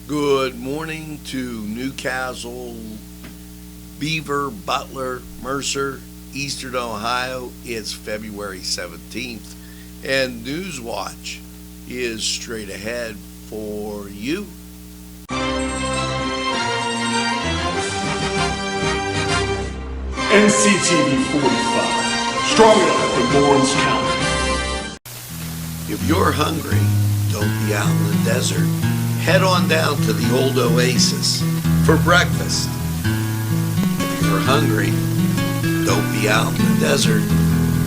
Good morning to Newcastle, Beaver, Butler, Mercer, Eastern Ohio. It's February 17th, and Newswatch is straight ahead for you. Nctv45, strong enough for Lawrence County. If you're hungry, don't be out in the desert. Head on down to the old Oasis for breakfast. If you're hungry, don't be out in the desert.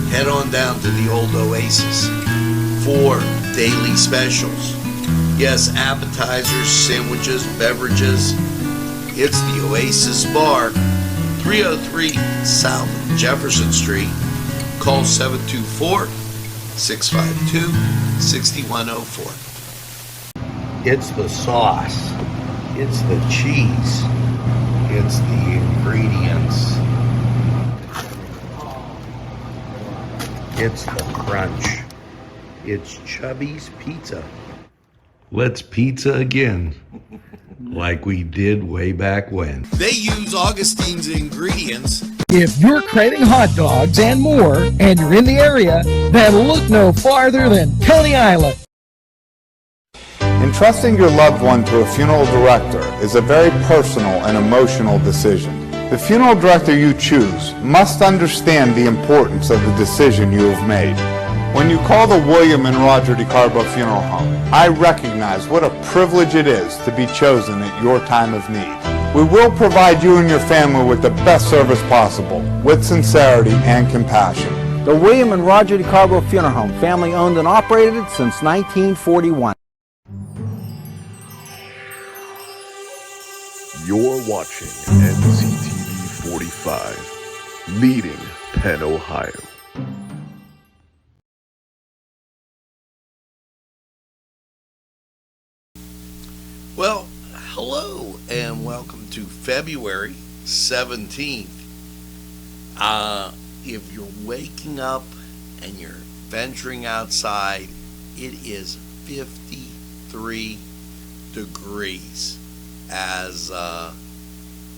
Head on down to the old Oasis for daily specials. Yes, appetizers, sandwiches, beverages. It's the Oasis Bar, 303 South Jefferson Street. Call 724-652-6104. It's the sauce, it's the cheese, it's the ingredients, it's the crunch, it's Chubby's Pizza. Let's pizza again, like we did way back when. They use Augustine's ingredients. If you're craving hot dogs and more, and you're in the area, then look no farther than Coney Island. Entrusting your loved one to a funeral director is a very personal and emotional decision. The funeral director you choose must understand the importance of the decision you have made. When you call the William and Roger DeCarbo Funeral Home, I recognize what a privilege it is to be chosen at your time of need. We will provide you and your family with the best service possible, with sincerity and compassion. The William and Roger DeCarbo Funeral Home, family owned and operated since 1941. You're watching Nctv45, leading Penn, Ohio. Well, hello and welcome to February 17th. If you're waking up and you're venturing outside, it is 53 degrees. As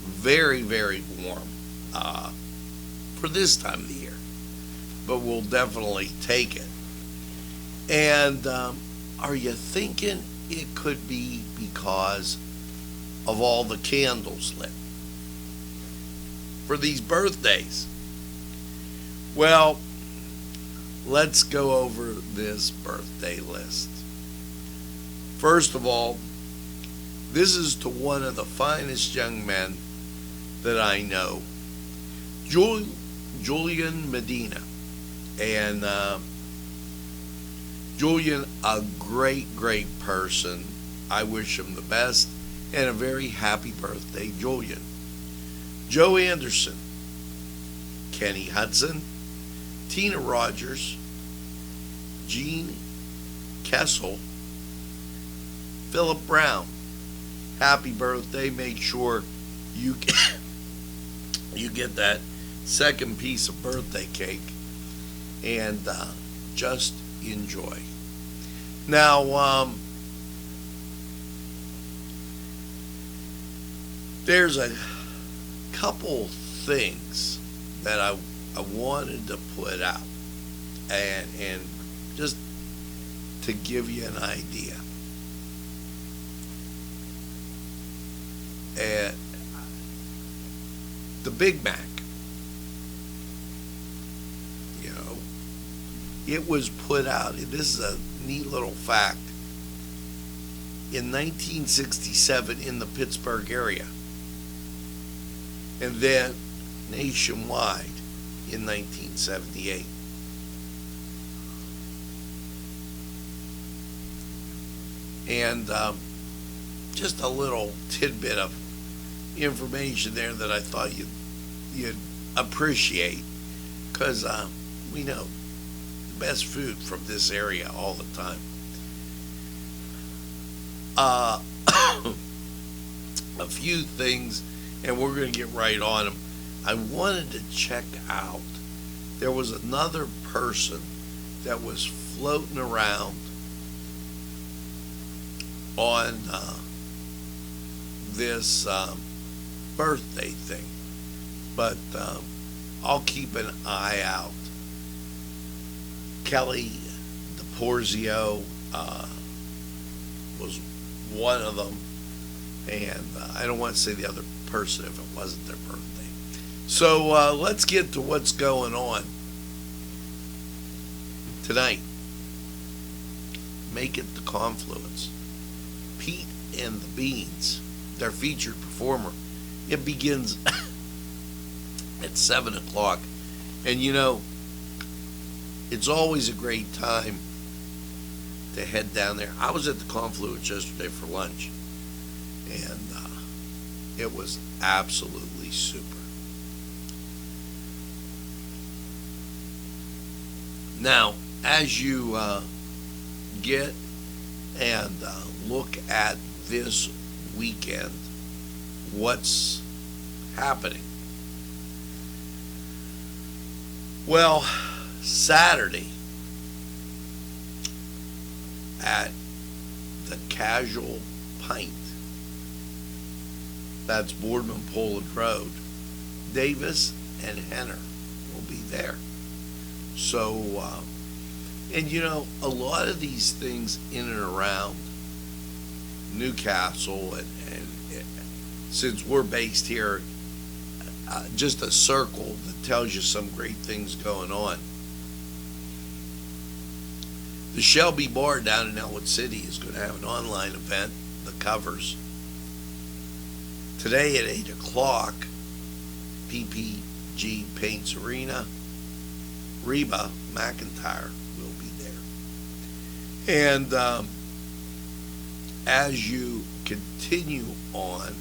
very, very warm for this time of the year, but we'll definitely take it. And are you thinking it could be because of all the candles lit for these birthdays? Well, let's go over this birthday list. First of all, this is to one of the finest young men that I know, Julian Medina. And Julian, a great, great person. I wish him the best and a very happy birthday, Julian. Joe Anderson, Kenny Hudson, Tina Rogers, Gene Kessel, Philip Brown. Happy birthday. Make sure you get that second piece of birthday cake and just enjoy. Now, there's a couple things that I wanted to put out and just to give you an idea. The Big Mac, it was put out, this is a neat little fact, in 1967 in the Pittsburgh area, and then nationwide in 1978. And just a little tidbit of information there that I thought you'd appreciate, because we know the best food from this area all the time. A few things, and we're going to get right on them. I wanted to check out, there was another person that was floating around on this birthday thing, but I'll keep an eye out. Kelly DePorzio was one of them, and I don't want to say the other person if it wasn't their birthday. So let's get to what's going on tonight. Make it the Confluence. Pete and the Beans, their featured performer. It begins at 7 o'clock. And you know, it's always a great time to head down there. I was at the Confluence yesterday for lunch, and it was absolutely super. Now, as you get and look at this weekend, what's happening? Well, Saturday at the Casual Pint, that's Boardman Poland Road, Davis and Henner will be there. So, and you know, a lot of these things in and around Newcastle, and since we're based here, just a circle that tells you some great things going on. The Shelby Bar down in Elwood City is going to have an online event, the Covers. Today at 8 o'clock, PPG Paints Arena, Reba McIntyre will be there. And as you continue on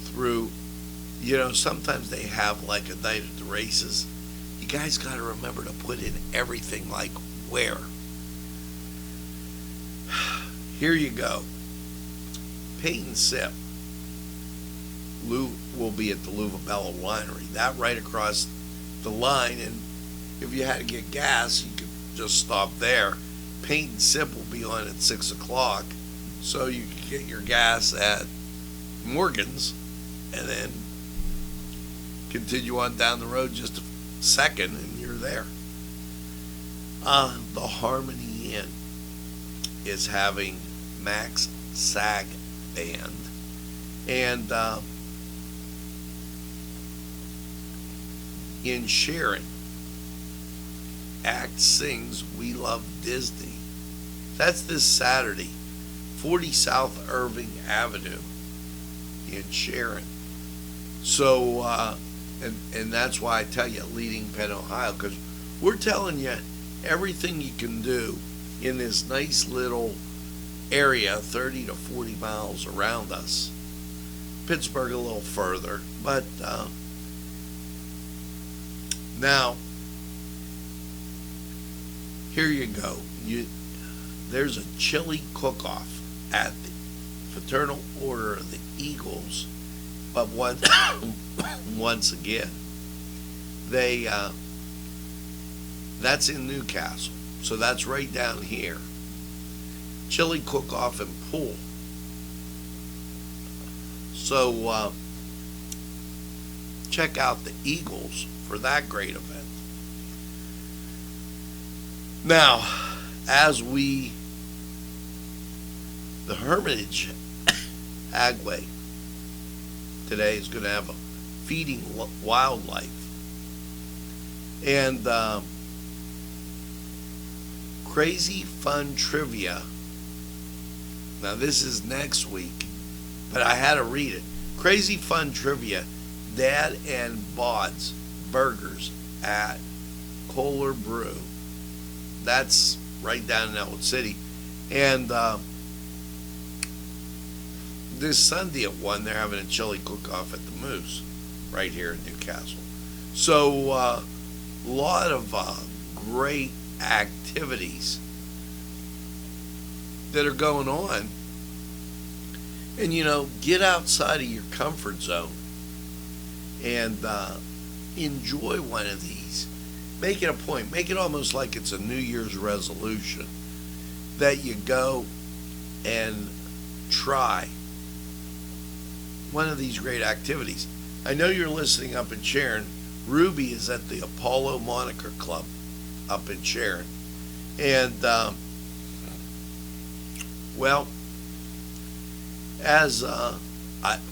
through, you know, sometimes they have like a night at the races. You guys got to remember to put in everything, like where. Here you go. Paint and Sip. Lou will be at the Louva-Bella Winery. That right across the line, and if you had to get gas, you could just stop there. Paint and Sip will be on at 6 o'clock, so you can get your gas at Morgan's and then continue on down the road just a second and you're there. The Harmony Inn is having Max Sag Band, and in Sharon, Act sings We Love Disney. That's this Saturday, 40 South Irving Avenue in Sharon. So, and that's why I tell you, Leading Penn, Ohio, because we're telling you everything you can do in this nice little area, 30 to 40 miles around us. Pittsburgh a little further, but now, here you go. There's a chili cook-off at the Fraternal Order of the Eagles, but once again, that's in Newcastle, so that's right down here. Chili cook-off and pool. So check out the Eagles for that great event. Now, the Hermitage Agway today is going to have a feeding wildlife, and Crazy Fun Trivia. Now this is next week, but I had to read it. Crazy Fun Trivia, Dad and Bod's Burgers at Kohler Brew. That's right down in Elwood City. And this Sunday at 1, they're having a chili cook-off at the Moose right here in Newcastle. So a lot of great activities that are going on. And, you know, get outside of your comfort zone and enjoy one of these. Make it a point. Make it almost like it's a New Year's resolution that you go and try one of these great activities. I know you're listening up in Sharon. Ruby is at the Apollo Moniker Club up in Sharon. And, well, as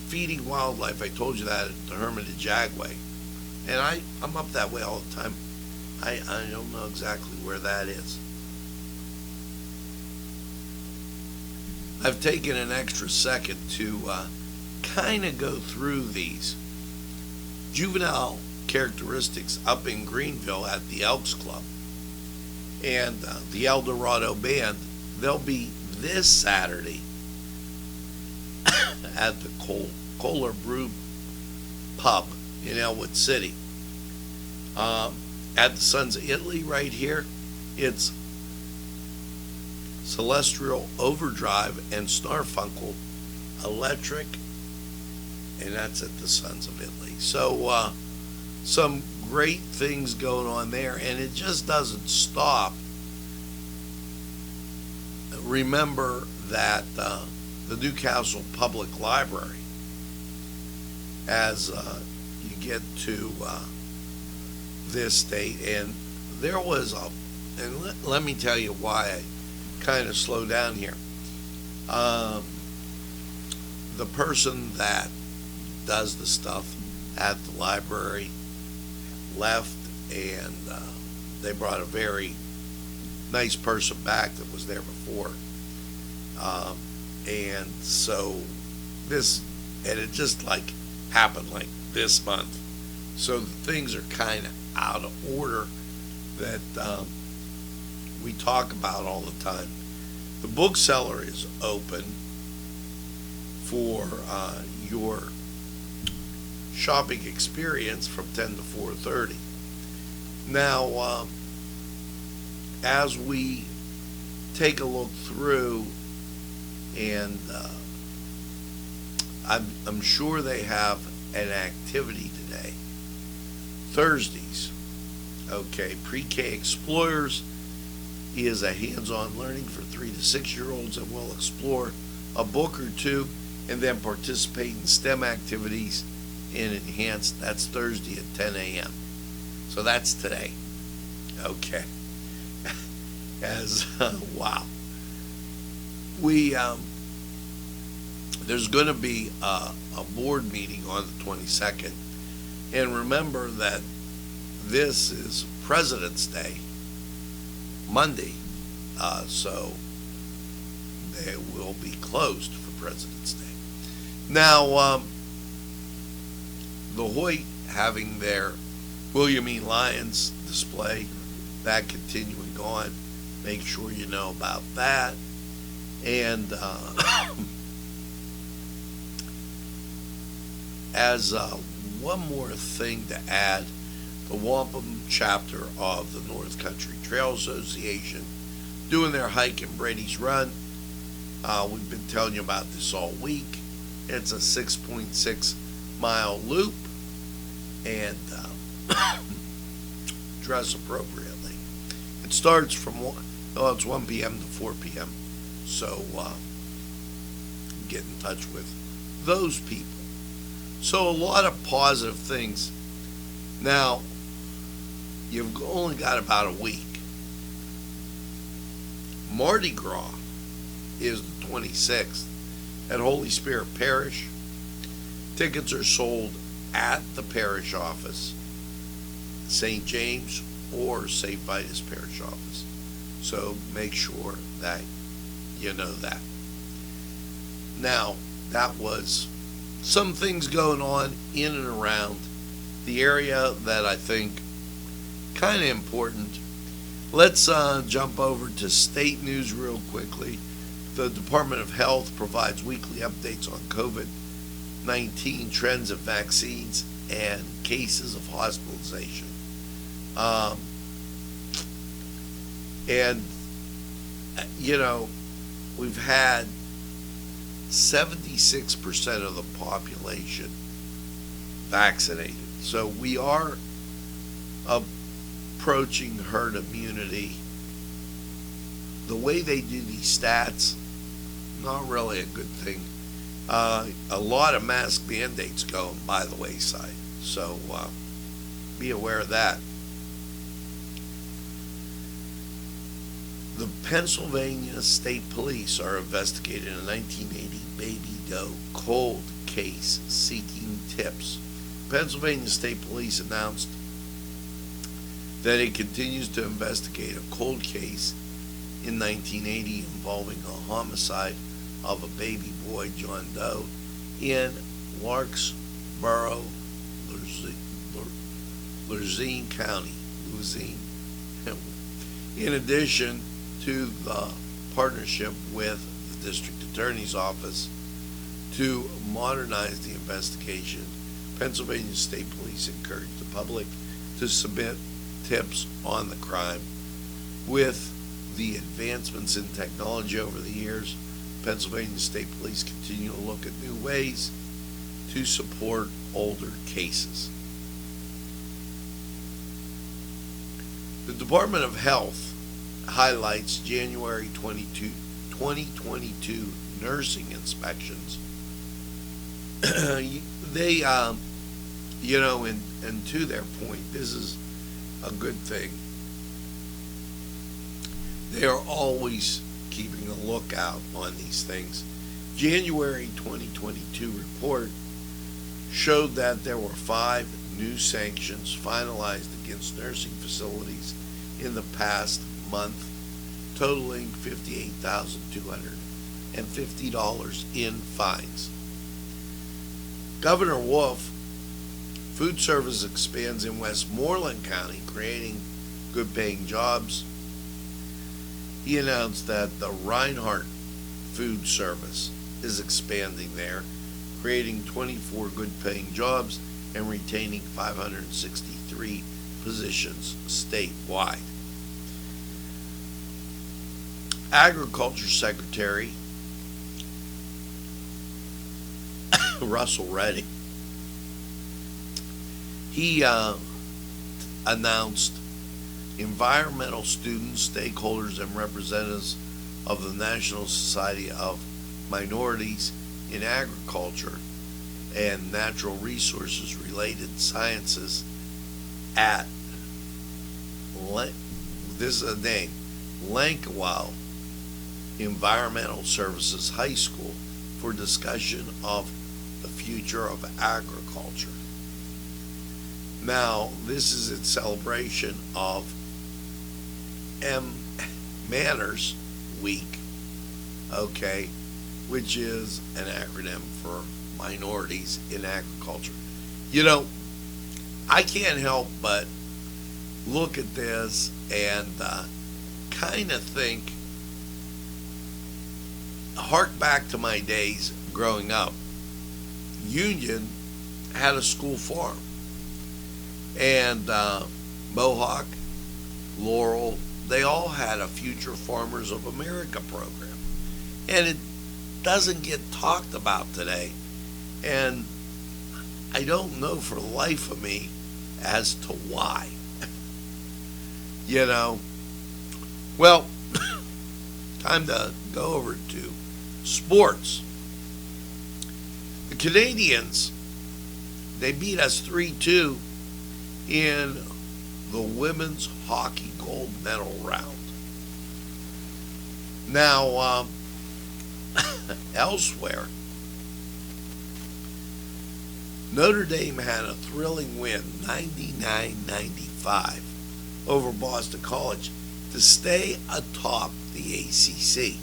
feeding wildlife, I told you that at the Hermitage Agway. And I'm up that way all the time. I don't know exactly where that is. I've taken an extra second to kind of go through these juvenile characteristics up in Greenville at the Elks Club. And the El Dorado Band, they'll be this Saturday at the Kohler Brew Pub in Elwood City. At the Sons of Italy right here, it's Celestial Overdrive and Snarfunkel Electric, and that's at the Sons of Italy. So some great things going on there, and it just doesn't stop. Remember that the Newcastle Public Library, as you get to this date, and there was and let me tell you why I kind of slow down here. The person that does the stuff at the library left, and they brought a very nice person back that was there before. And so it just like happened like this month. So the things are kind of out of order that we talk about all the time. The bookseller is open for your shopping experience from 10 to 4:30. Now, as we take a look through, and I'm sure they have an activity today. Thursdays, okay, Pre-K Explorers is a hands-on learning for 3 to 6 year olds, and will explore a book or two and then participate in STEM activities and enhanced. That's Thursday at 10 a.m. So that's today. Okay. Wow. We there's going to be a board meeting on the 22nd, and remember that this is President's Day, Monday, so they will be closed for President's Day. Now, the Hoyt having their William E. Lyons display, that continuing on. Make sure you know about that. And as one more thing to add, the Wampum chapter of the North Country Trail Association doing their hike in Brady's Run. We've been telling you about this all week. It's a 6.6 mile loop, and dress appropriately. It starts from it's 1 p.m. to 4 p.m. So get in touch with those people. So a lot of positive things. Now, you've only got about a week. Mardi Gras is the 26th at Holy Spirit Parish. Tickets are sold at the parish office, St. James or St. Vitus Parish office. So make sure that you know that. Now, that was some things going on in and around the area that I think kind of important. Let's jump over to state news real quickly. The Department of Health provides weekly updates on COVID-19 trends of vaccines and cases of hospitalization. And, you know, we've had 76% of the population vaccinated. So we are approaching herd immunity. The way they do these stats, not really a good thing. A lot of mask mandates going by the wayside. So be aware of that. The Pennsylvania State Police are investigating a 1980 baby doe cold case seeking tips. Pennsylvania State Police announced that it continues to investigate a cold case in 1980 involving a homicide of a baby boy, John Doe, in Larkspur, Luzerne County. In addition to the partnership with the District Attorney's Office to modernize the investigation, Pennsylvania State Police encouraged the public to submit tips on the crime. With the advancements in technology over the years, Pennsylvania State Police continue to look at new ways to support older cases. The Department of Health highlights January 2022 nursing inspections. They, and to their point, this is a good thing. They are always keeping a lookout on these things. January 2022 report showed that there were 5 new sanctions finalized against nursing facilities in the past month, totaling $58,250 in fines. Governor Wolf, food service expands in Westmoreland County, creating good-paying jobs. He announced that the Reinhardt food service is expanding there, creating 24 good-paying jobs and retaining 563 positions statewide. Agriculture Secretary Russell Reddy, he announced environmental students, stakeholders, and representatives of the National Society of Minorities in Agriculture and Natural Resources Related Sciences at this is a name, Lankawell Environmental Services High School for discussion of the future of agriculture. Now, this is in celebration of Manners Week, okay, which is an acronym for minorities in agriculture. I can't help but look at this and kind of think, hark back to my days growing up. Union had a school farm, and Mohawk, Laurel, they all had a Future Farmers of America program, and it doesn't get talked about today, and I don't know for the life of me as to why. Well, time to go over to sports. The Canadians, they beat us 3-2 in the women's hockey gold medal round. Now, elsewhere, Notre Dame had a thrilling win, 99-95, over Boston College to stay atop the ACC.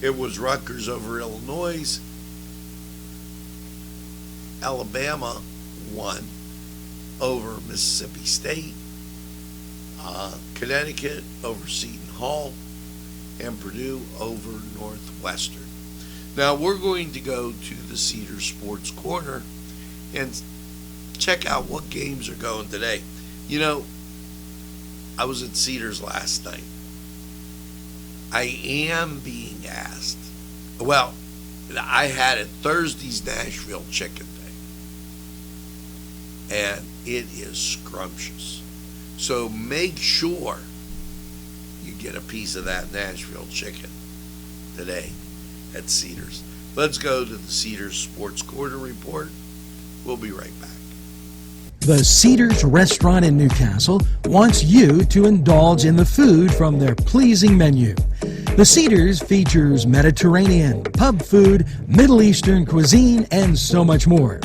It was Rutgers over Illinois. Alabama won over Mississippi State. Connecticut over Seton Hall. And Purdue over Northwestern. Now we're going to go to the Cedar Sports Corner and check out what games are going today. I was at Cedars last night. I am being asked. Well, I had it Thursday's Nashville Chicken Day, and it is scrumptious. So make sure you get a piece of that Nashville chicken today at Cedars. Let's go to the Cedars Sports Quarter Report. We'll be right back. The Cedars Restaurant in Newcastle wants you to indulge in the food from their pleasing menu. The Cedars features Mediterranean, pub food, Middle Eastern cuisine, and so much more.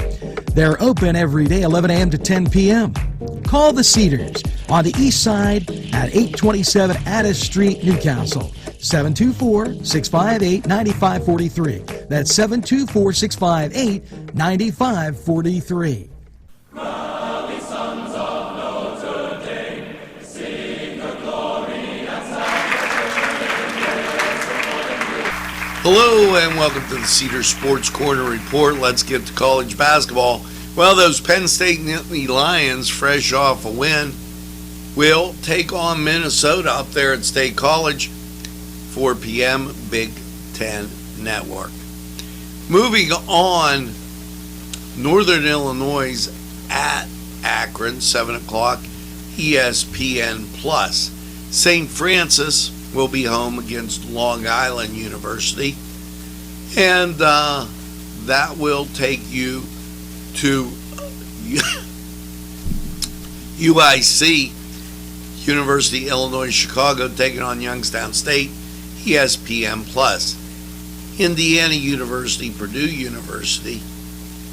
They're open every day 11 a.m. to 10 p.m. Call the Cedars on the east side at 827 Addis Street, Newcastle. 724-658-9543. That's 724-658-9543. Hello and welcome to the Cedars Sports Corner Report. Let's get to college basketball. Well, those Penn State Nittany Lions, fresh off a win, will take on Minnesota up there at State College, 4 p.m. Big Ten Network. Moving on, Northern Illinois at Akron, 7 o'clock, ESPN+. St. Francis will be home against Long Island University, and that will take you to UIC, University of Illinois Chicago, taking on Youngstown State, ESPN+. Indiana University, Purdue University,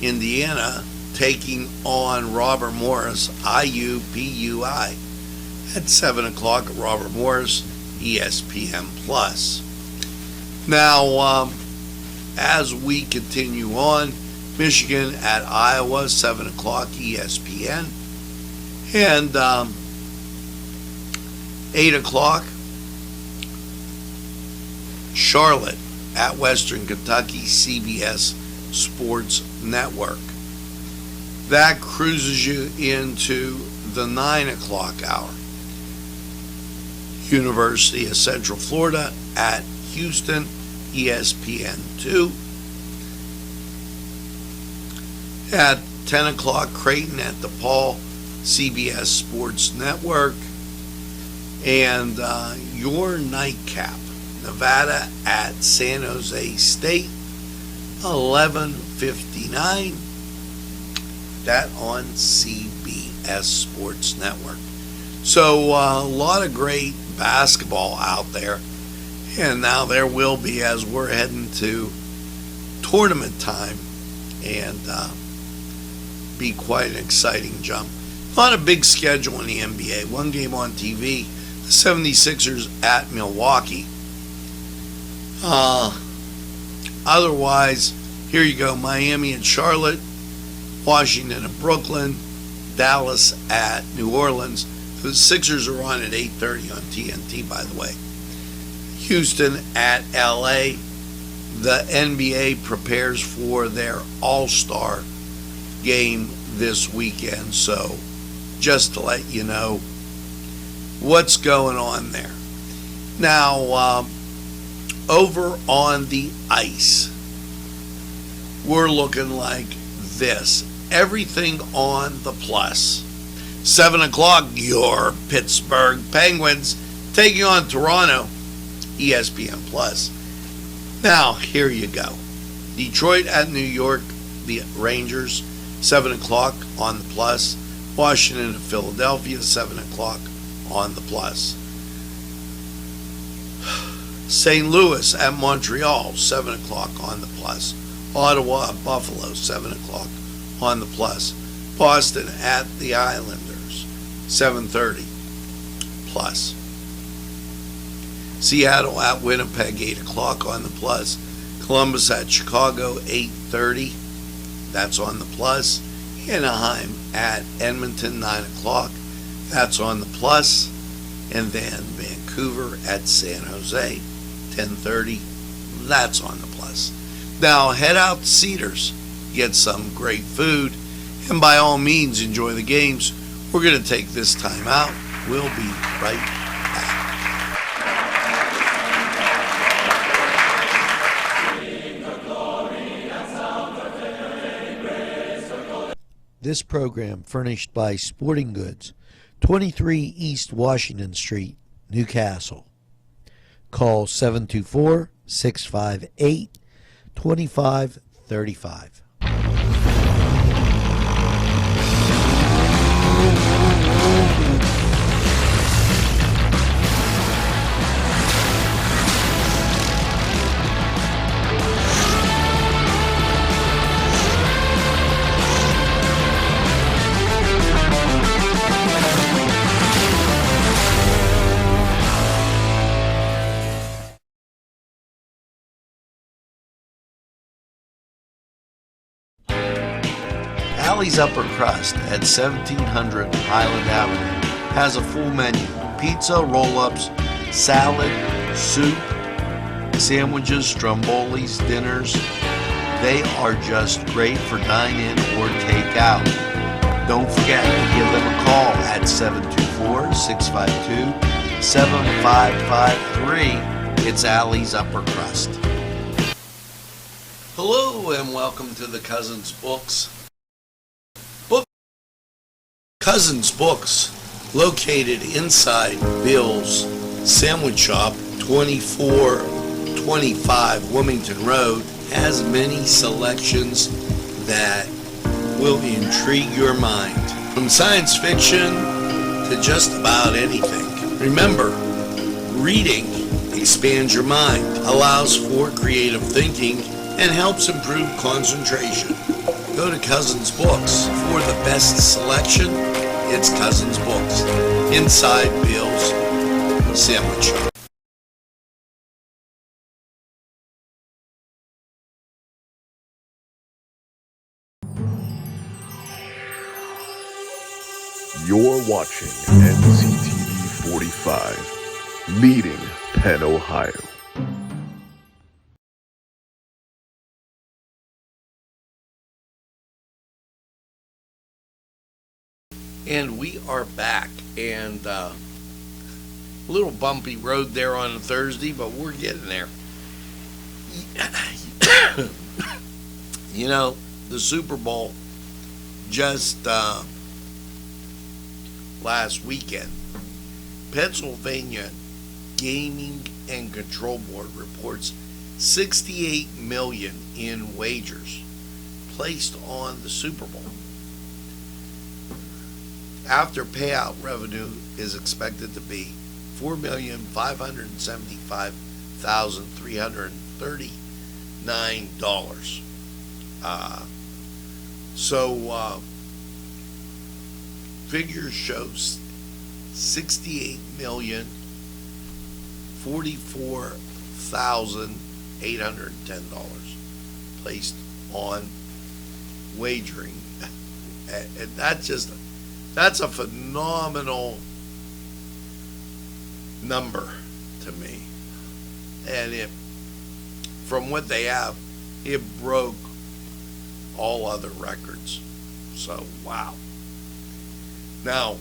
Indiana, taking on Robert Morris, IUPUI, at 7 o'clock at Robert Morris, ESPN+. Now, as we continue on, Michigan at Iowa, 7 o'clock, ESPN. And 8 o'clock, Charlotte at Western Kentucky, CBS Sports Network. That cruises you into the 9 o'clock hour. University of Central Florida at Houston, ESPN2. At 10 o'clock, Creighton at DePaul, CBS Sports Network. And your nightcap, Nevada at San Jose State, 11:59. That on CBS Sports Network. So a lot of great basketball out there. And now there will be, as we're heading to tournament time, and be quite an exciting jump. Not a big schedule in the NBA. One game on TV, the 76ers at Milwaukee. Otherwise, here you go, Miami and Charlotte, Washington and Brooklyn, Dallas at New Orleans. The Sixers are on at 8:30 on TNT, by the way. Houston at LA. The NBA prepares for their All-Star game this weekend. So just to let you know what's going on there. Now, over on the ice, we're looking like this. Everything on the plus. 7 o'clock, your Pittsburgh Penguins taking on Toronto, ESPN+. Now, here you go. Detroit at New York, the Rangers, 7 o'clock on the plus. Washington at Philadelphia, 7 o'clock on the plus. St. Louis at Montreal, 7 o'clock on the plus. Ottawa at Buffalo, 7 o'clock on the plus. Boston at the Islanders, 7:30 plus. Seattle at Winnipeg, 8 o'clock on the plus. Columbus at Chicago, 8:30. That's on the plus. Anaheim at Edmonton, 9 o'clock. That's on the plus. And then Vancouver at San Jose, 10:30. That's on the plus. Now head out to Cedars, get some great food, and by all means enjoy the games. We're going to take this time out. We'll be right back. This program furnished by Sporting Goods, 23 East Washington Street, Newcastle. Call 724-658-2543 2535. Alley's Upper Crust at 1700 Highland Avenue has a full menu: pizza, roll-ups, salad, soup, sandwiches, strombolis, dinners. They are just great for dine-in or take-out. Don't forget to give them a call at 724-652-7553. It's Alley's Upper Crust. Hello and welcome to the Cousins Books. Cousins Books, located inside Bill's Sandwich Shop, 2425 Wilmington Road, has many selections that will intrigue your mind. From science fiction to just about anything. Remember, reading expands your mind, allows for creative thinking, and helps improve concentration. Go to Cousins Books for the best selection. It's Cousins Books, inside Bill's Sandwich Shop. You're watching Nctv45, leading Penn, Ohio. And we are back, and a little bumpy road there on a Thursday, but we're getting there. You know, the Super Bowl just last weekend. Pennsylvania Gaming and Control Board reports 68 million in wagers placed on the Super Bowl. After payout revenue is expected to be $4,575,339. Figures shows $68,044,810 placed on wagering, and that's a phenomenal number to me. And from what they have, it broke all other records. So, wow. Now,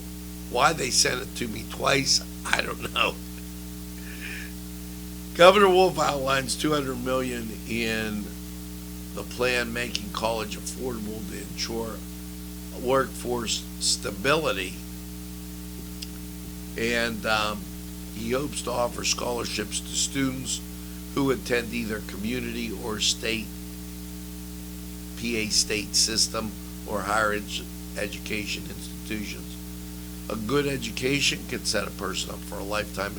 why they sent it to me twice, I don't know. Governor Wolf outlines $200 million in the plan making college affordable to ensure workforce stability, and he hopes to offer scholarships to students who attend either community or state PA state system or higher education institutions. A good education can set a person up for a lifetime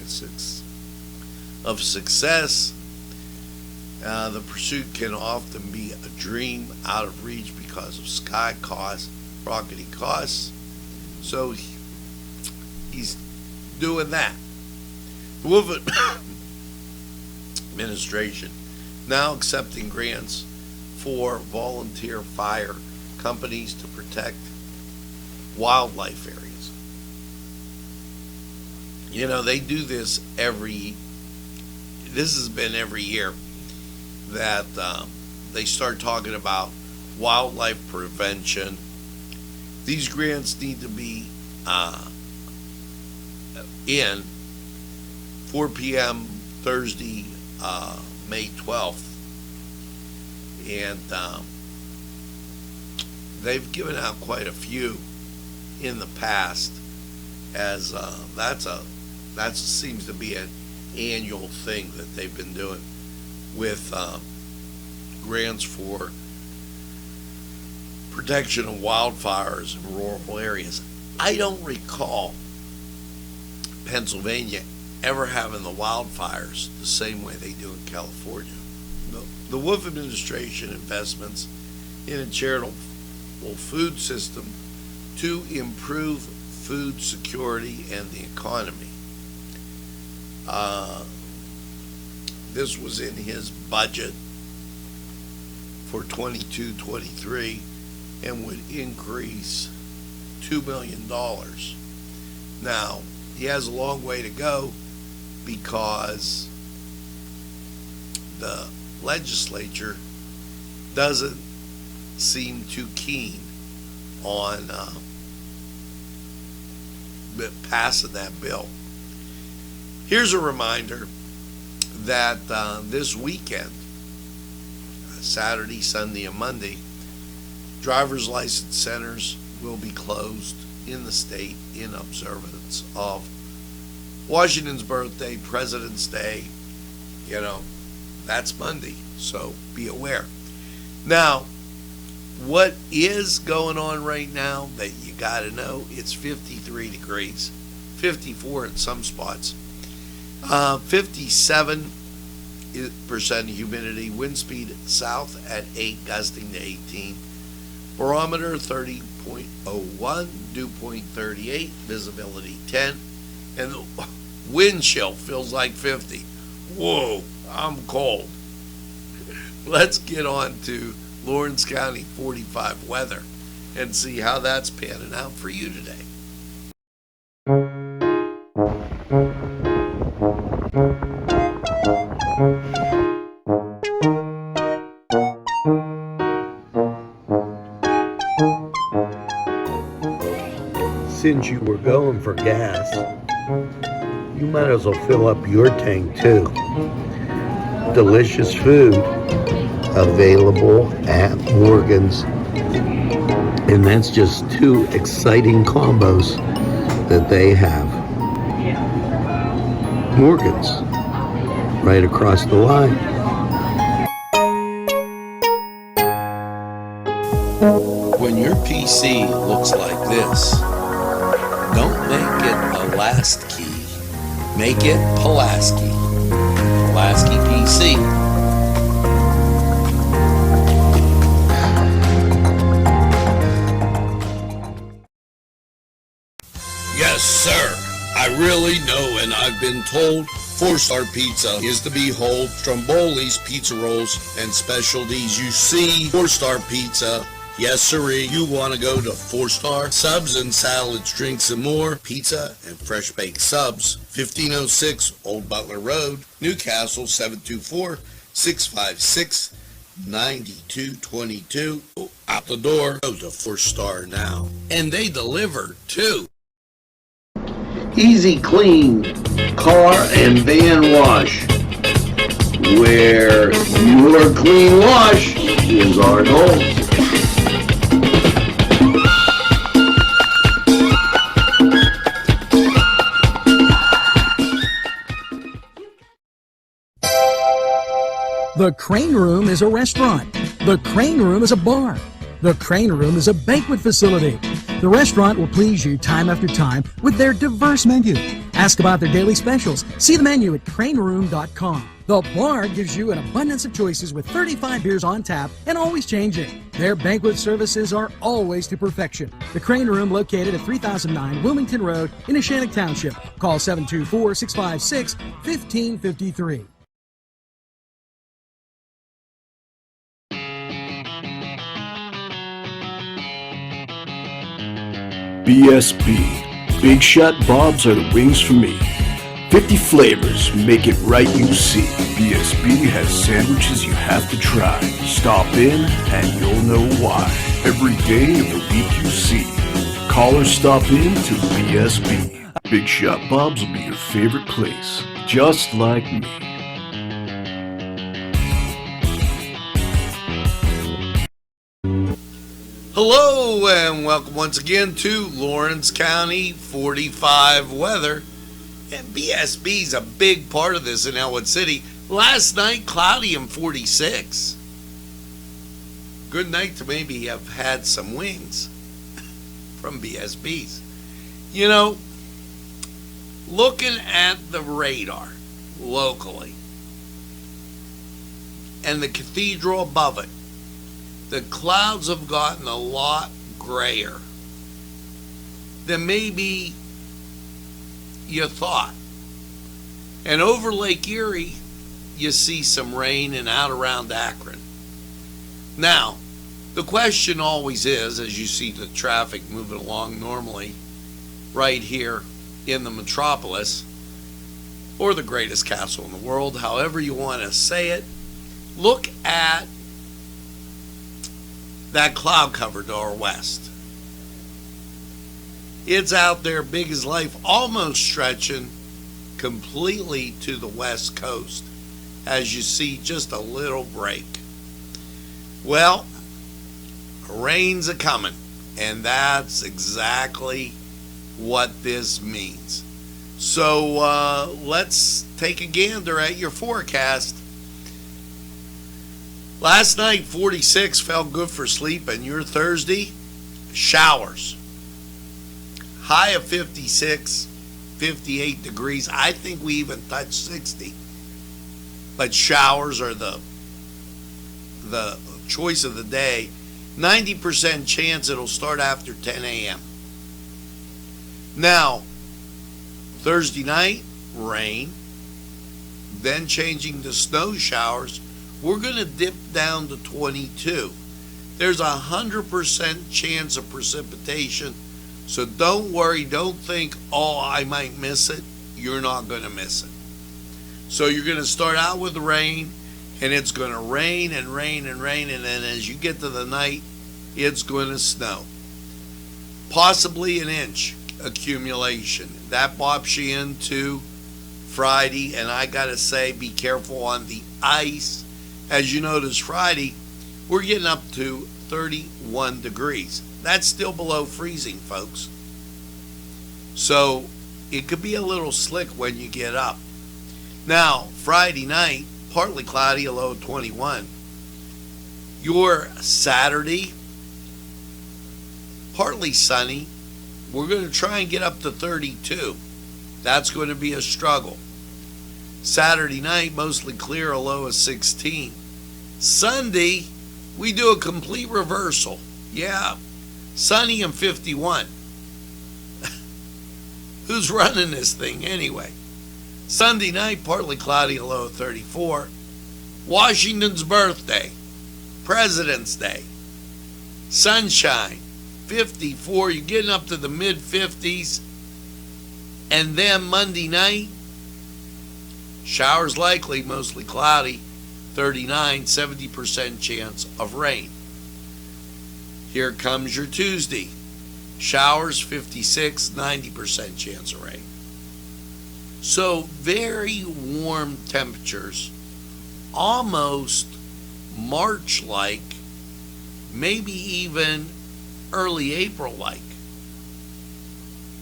of success. The pursuit can often be a dream out of reach because of rocketing costs. So he's doing that. The Wolf administration now accepting grants for volunteer fire companies to protect wildlife areas. You know, they do this this has been every year that they start talking about wildlife prevention. These grants need to be in 4 p.m. Thursday, May 12th. And they've given out quite a few in the past, as that seems to be an annual thing that they've been doing with grants for protection of wildfires in rural areas. I don't recall Pennsylvania ever having the wildfires the same way they do in California. The Wolf administration investments in a charitable food system to improve food security and the economy. This was in his budget for 22-23 and would increase $2 million. Now, he has a long way to go because the legislature doesn't seem too keen on passing that bill. Here's a reminder that this weekend, Saturday, Sunday, and Monday, driver's license centers will be closed in the state in observance of Washington's birthday, President's Day. You know, that's Monday, so be aware. Now, what is going on right now that you got to know? It's 53 degrees, 54 in some spots, 57% humidity, wind speed south at 8, gusting to 18, barometer 30.01, dew point 38, visibility 10, and the wind chill feels like 50. Whoa, I'm cold. Let's get on to Lawrence County 45 weather and see how that's panning out for you today. Since you were going for gas, you might as well fill up your tank too. Delicious food available at Morgan's, and that's just two exciting combos that they have. Morgan's, right across the line. When your PC looks like this, don't make it a last key, make it Pulaski. Pulaski PC. Yes, sir. I really know, and I've been told 4-star pizza is to behold. Stromboli's pizza rolls and specialties. You see 4-star pizza. Yes, sirree. You want to go to 4-star subs and salads, drinks, and more. Pizza and fresh baked subs. 1506 Old Butler Road, Newcastle. 724-656-9222. Out the door. Go to 4-star now, and they deliver too. Easy Clean Car and Van Wash, where your clean wash is our goal. The Crane Room is a restaurant. The Crane Room is a bar. The Crane Room is a banquet facility. The restaurant will please you time after time with their diverse menu. Ask about their daily specials. See the menu at craneroom.com. The bar gives you an abundance of choices with 35 beers on tap and always changing. Their banquet services are always to perfection. The Crane Room, located at 3009 Wilmington Road in Neshannock Township. Call 724-656-1553. BSB. Big Shot Bobs are the wings for me. 50 flavors, make it right, you see. BSB has sandwiches you have to try. Stop in and you'll know why. Every day of the week you see. Call or stop in to BSB. Big Shot Bobs will be your favorite place, just like me. Hello and welcome once again to Lawrence County 45 weather. And BSB is a big part of this in Elwood City. Last night, cloudy and 46. Good night to maybe have had some wings from BSBs. You know, looking at the radar locally and the cathedral above it, the clouds have gotten a lot grayer than maybe you thought. And over Lake Erie, you see some rain and out around Akron. Now, the question always is, as you see the traffic moving along normally right here in the metropolis, or the greatest castle in the world, however you want to say it, look at that cloud cover to our west. It's out there big as life, almost stretching completely to the west coast, as you see just a little break. Well, rain's a coming, and that's exactly what this means. So let's take a gander at your forecast. Last night, 46 felt good for sleeping. Your Thursday, showers. High of 56, 58 degrees. I think we even touched 60. But showers are the choice of the day. 90% chance it'll start after 10 a.m. Now, Thursday night, rain, then changing to snow showers. We're going to dip down to 22. There's a 100% chance of precipitation, so don't worry, don't think, oh, I might miss it. You're not going to miss it. So you're going to start out with rain, and it's going to rain and rain and rain, and then as you get to the night, it's going to snow. Possibly an inch accumulation. That bobs you into Friday, and I got to say, be careful on the ice. As you notice, Friday, we're getting up to 31 degrees. That's still below freezing, folks. So it could be a little slick when you get up. Now, Friday night, partly cloudy, a low of 21. Your Saturday, partly sunny. We're going to try and get up to 32. That's going to be a struggle. Saturday night, mostly clear, a low of 16. Sunday, we do a complete reversal. Yeah, sunny and 51. Who's running this thing anyway? Sunday night, partly cloudy, a low of 34. Washington's birthday, President's Day, sunshine, 54. You're getting up to the mid-50s. And then Monday night, showers likely, mostly cloudy, 39, 70% chance of rain. Here comes your Tuesday. Showers, 56, 90% chance of rain. So very warm temperatures, almost March-like, maybe even early April-like.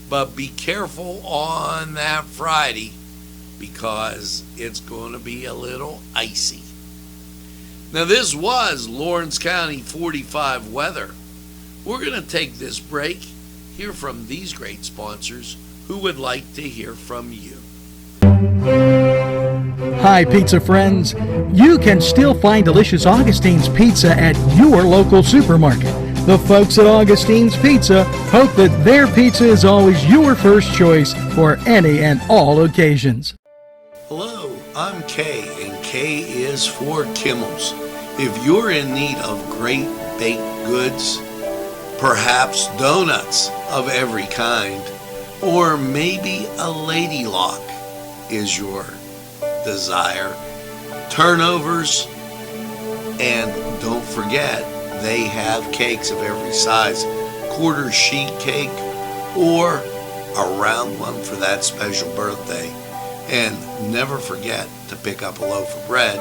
But be careful on that Friday because it's going to be a little icy. Now, this was Lawrence County 45 weather. We're going to take this break, hear from these great sponsors who would like to hear from you. Hi, pizza friends. You can still find delicious Augustine's Pizza at your local supermarket. The folks at Augustine's Pizza hope that their pizza is always your first choice for any and all occasions. Hello, I'm Kay, and K is for Kimmel's. If you're in need of great baked goods, perhaps donuts of every kind, or maybe a lady lock is your desire, turnovers, and don't forget, they have cakes of every size, quarter sheet cake or a round one for that special birthday. And never forget to pick up a loaf of bread.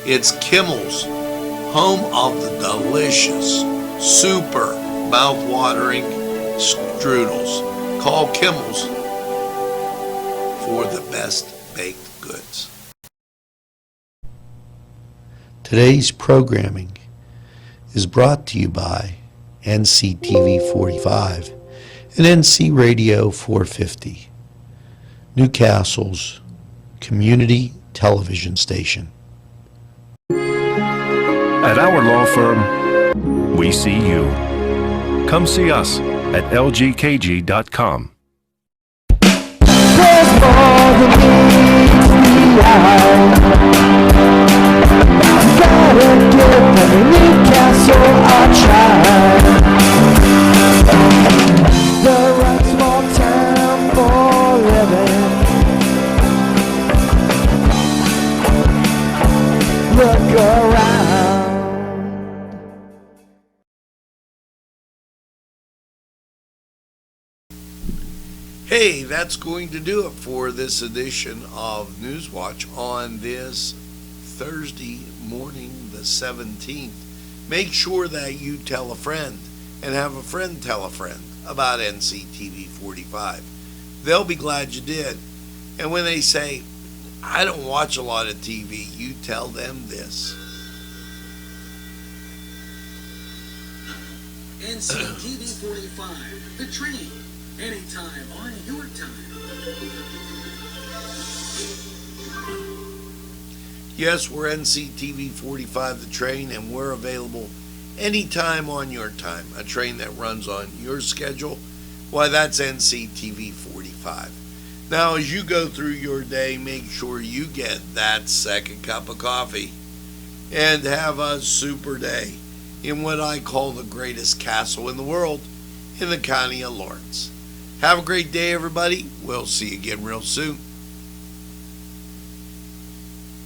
It's Kimmel's, home of the delicious, super mouth-watering strudels. Call Kimmel's for the best baked goods. Today's programming is brought to you by Nctv45 and NC Radio 450, Newcastle's community television station. At our law firm, we see you. Come see us at lgkg.com. There's more than meets the eye. Gotta give the Newcastle a try. The right small town for living. Look around. Hey, that's going to do it for this edition of Newswatch on this Thursday morning, the 17th. Make sure that you tell a friend and have a friend tell a friend about NCTV45. They'll be glad you did. And when they say, I don't watch a lot of TV, you tell them this. NCTV45, the train. Anytime on your time. Yes, we're NCTV45 the train, and we're available anytime on your time. A train that runs on your schedule, why, that's NCTV45. Now, as you go through your day, make sure you get that second cup of coffee and have a super day in what I call the greatest castle in the world, in the county of Lawrence. Have a great day, everybody. We'll see you again real soon.